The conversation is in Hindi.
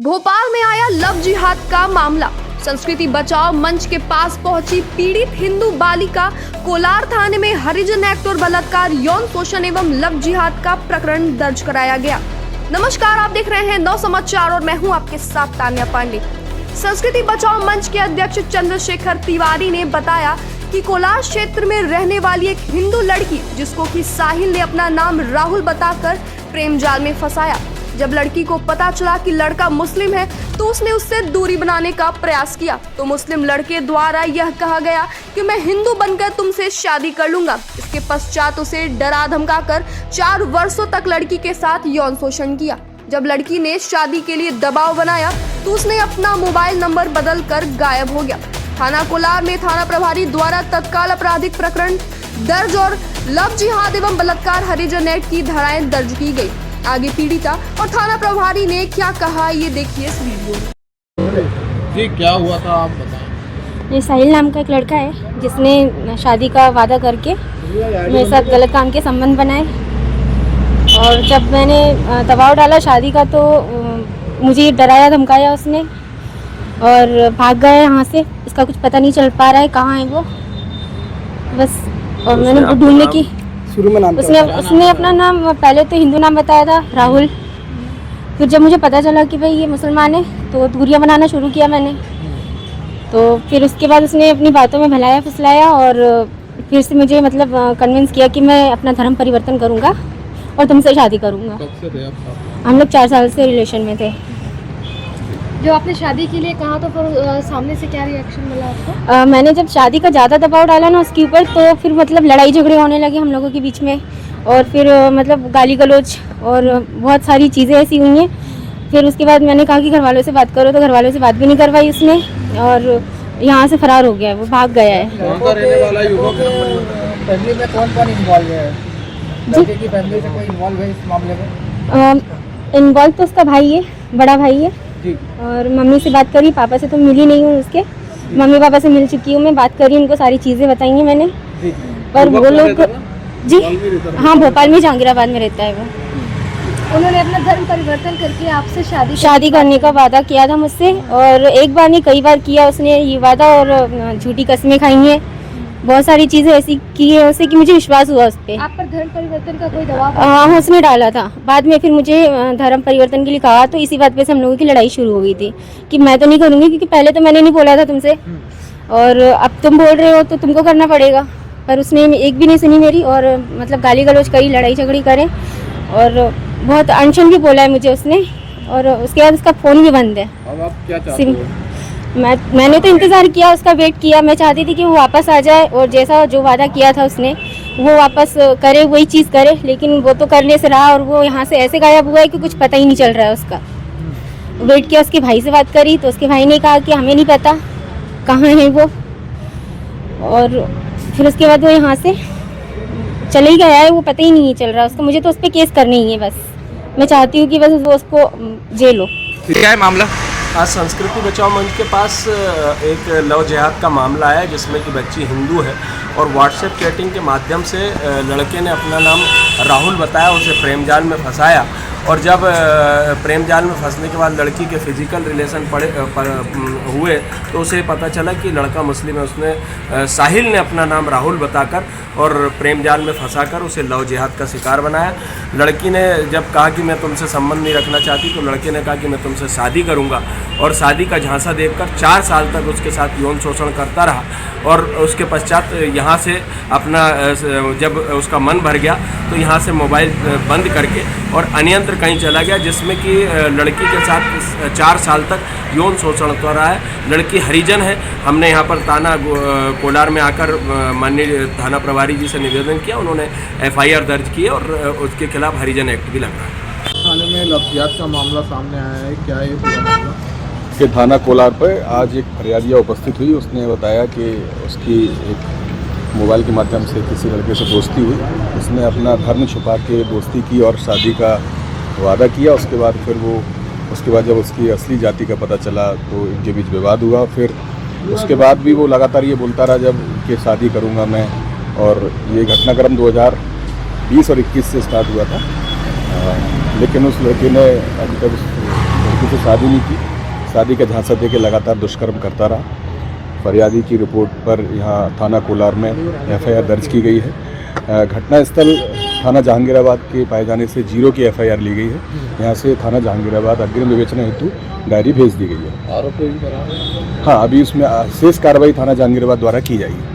भोपाल में आया लव जिहाद का मामला। संस्कृति बचाओ मंच के पास पहुंची पीड़ित हिंदू बालिका। कोलार थाने में हरिजन एक्ट और बलात्कार, यौन शोषण एवं लव जिहाद का प्रकरण दर्ज कराया गया। नमस्कार, आप देख रहे हैं नौ समाचार और मैं हूं आपके साथ तान्या पांडे। संस्कृति बचाओ मंच के अध्यक्ष चंद्रशेखर तिवारी ने बताया कि कोलार क्षेत्र में रहने वाली एक हिंदू लड़की, जिसको कि साहिल ने अपना नाम राहुल बताकर प्रेम जाल में फंसाया। जब लड़की को पता चला कि लड़का मुस्लिम है तो उसने उससे दूरी बनाने का प्रयास किया, तो मुस्लिम लड़के द्वारा यह कहा गया कि मैं हिंदू बनकर तुमसे शादी कर लूंगा। इसके पश्चात उसे डरा धमकाकर 4 वर्षों तक लड़की के साथ यौन शोषण किया। जब लड़की ने शादी के लिए दबाव बनाया तो उसने अपना मोबाइल नंबर बदल कर गायब हो गया। थाना कोलार में थाना प्रभारी द्वारा तत्काल आपराधिक प्रकरण दर्ज और लव जिहाद एवं बलात्कार हरिजन एक्ट की धाराएं दर्ज की गई। आगे पीड़िता और थाना प्रभारी ने क्या कहा, ये देखिए इस वीडियो में। जी, क्या हुआ था आप बताएं। ये साहिल नाम का एक लड़का है जिसने शादी का वादा करके मेरे साथ गलत काम के संबंध बनाए, और जब मैंने दबाव डाला शादी का तो मुझे डराया धमकाया उसने और भाग गया यहाँ से। इसका कुछ पता नहीं चल पा रहा है कहाँ है वो, बस। और मैंने ढूंढने की शुरू में नाम उसने अपना नाम पहले तो हिंदू नाम बताया था राहुल। फिर जब मुझे पता चला कि भाई ये मुसलमान है तो दूरियां बनाना शुरू किया मैंने। तो फिर उसके बाद उसने अपनी बातों में भलाया फुसलाया और फिर से मुझे मतलब कन्विंस किया कि मैं अपना धर्म परिवर्तन करूंगा और तुमसे शादी करूंगा। कब से थे आप? हम लोग 4 साल से रिलेशन में थे। जो आपने शादी के लिए कहा तो फिर सामने से क्या रिएक्शन मिला आपको? मैंने जब शादी का ज़्यादा दबाव डाला ना उसके ऊपर, तो फिर मतलब लड़ाई झगड़े होने लगे हम लोगों के बीच में, और फिर मतलब गाली गलौज और बहुत सारी चीज़ें ऐसी हुई हैं। फिर उसके बाद मैंने कहा कि घर वालों से बात करो, तो घर वालों से बात भी नहीं करवाई उसने और यहाँ से फरार हो गया है, वो भाग गया है। रहने वाला युवक फैमिली में कौन इन्वॉल्व है? लड़के की फैमिली से कोई इन्वॉल्व है इस मामले में? इन्वॉल्व तो उसका भाई है, बड़ा भाई है। जी। और मम्मी से बात करी, पापा से तो मिली नहीं हूँ उसके। मम्मी पापा से मिल चुकी हूँ मैं, बात करी, उनको सारी चीज़ें बताई हैं मैंने। जी। पर वो लोग जी हाँ, भोपाल में जहांगीराबाद में रहता है वो। उन्होंने अपना धर्म परिवर्तन करके आपसे शादी करने का वादा किया था मुझसे, और एक बार नहीं कई बार किया उसने ये वादा, और झूठी कस्में खाई हैं, बहुत सारी चीज़ें ऐसी की है उससे कि मुझे विश्वास हुआ उस पर। आप पर धर्म परिवर्तन का कोई दबाव? हाँ, उसने डाला था। बाद में फिर मुझे धर्म परिवर्तन के लिए कहा, तो इसी बात पे से हम लोगों की लड़ाई शुरू हो गई थी कि मैं तो नहीं करूँगी, क्योंकि पहले तो मैंने नहीं बोला था तुमसे, और अब तुम बोल रहे हो तो तुमको करना पड़ेगा। पर उसने एक भी नहीं सुनी मेरी, और मतलब गाली गलौज करी, लड़ाई झगड़ी करें, और बहुत अनशन भी बोला है मुझे उसने, और उसके बाद उसका फ़ोन भी बंद है। अब आप क्या चाहते हो? मैंने तो इंतज़ार किया, उसका वेट किया। मैं चाहती थी कि वो वापस आ जाए और जैसा जो वादा किया था उसने वो वापस करे, वही चीज़ करे, लेकिन वो तो करने से रहा और वो यहाँ से ऐसे गायब हुआ है कि कुछ पता ही नहीं चल रहा है उसका। वेट किया, उसके भाई से बात करी तो उसके भाई ने कहा कि हमें नहीं पता कहाँ है वो, और फिर उसके बाद वो यहाँ से चले ही गया है, वो पता ही नहीं चल रहा उसका। मुझे तो उस पर केस करनी ही है बस। मैं चाहती हूँ कि बस वो उसको जेल हो। क्या है मामला? आज संस्कृति बचाओ मंच के पास एक लव जिहाद का मामला है, जिसमें कि बच्ची हिंदू है और व्हाट्सएप चैटिंग के माध्यम से लड़के ने अपना नाम राहुल बताया, उसे प्रेम जाल में फंसाया, और जब प्रेम जाल में फंसने के बाद लड़की के फिजिकल रिलेशन हुए तो उसे पता चला कि लड़का मुस्लिम है। उसने साहिल ने अपना नाम राहुल बताकर और प्रेम जाल में फंसाकर उसे लव जिहाद का शिकार बनाया। लड़की ने जब कहा कि मैं तुमसे संबंध नहीं रखना चाहती, तो लड़के ने कहा कि मैं तुमसे शादी करूंगा, और शादी का झांसा देकर 4 साल तक उसके साथ यौन शोषण करता रहा। और उसके पश्चात यहाँ से अपना जब उसका मन भर गया तो यहाँ से मोबाइल बंद करके और अन्यत्र कहीं चला गया, जिसमें कि लड़की के साथ 4 साल तक यौन शोषण कर रहा है। लड़की हरिजन है। हमने यहाँ पर थाना कोलार में आकर माननीय थाना प्रभारी जी से निवेदन किया, उन्होंने FIR दर्ज की और उसके खिलाफ हरिजन एक्ट भी लगा है। थाने में लव जिहाद का मामला सामने आया है, क्या है पूरा मामला? के थाना कोलार पर आज एक फरियादिया उपस्थित हुई। उसने बताया कि उसकी एक मोबाइल के माध्यम से किसी लड़के से दोस्ती हुई। उसने अपना धर्म छुपा के दोस्ती की और शादी का वादा किया। उसके बाद जब उसकी असली जाति का पता चला तो इनके बीच विवाद हुआ। फिर उसके बाद भी वो लगातार ये बोलता रहा जब कि शादी करूँगा मैं, और ये घटनाक्रम 2020 और 21 से स्टार्ट हुआ था। लेकिन उस लड़के ने अभी तक लड़की से शादी नहीं की, शादी का झांसा दे के लगातार दुष्कर्म करता रहा। फरियादी की रिपोर्ट पर यहाँ थाना कोलार में एफआईआर दर्ज की गई है। घटनास्थल थाना जहांगीराबाद के पाए जाने से 0 की एफआईआर ली गई है। यहाँ से थाना जहांगीराबाद अग्रिम विवेचना हेतु डायरी भेज दी गई है। आरोपी भी बरामद? हाँ, अभी उसमें शेष कार्रवाई थाना जहांगीराबाद द्वारा की जाएगी।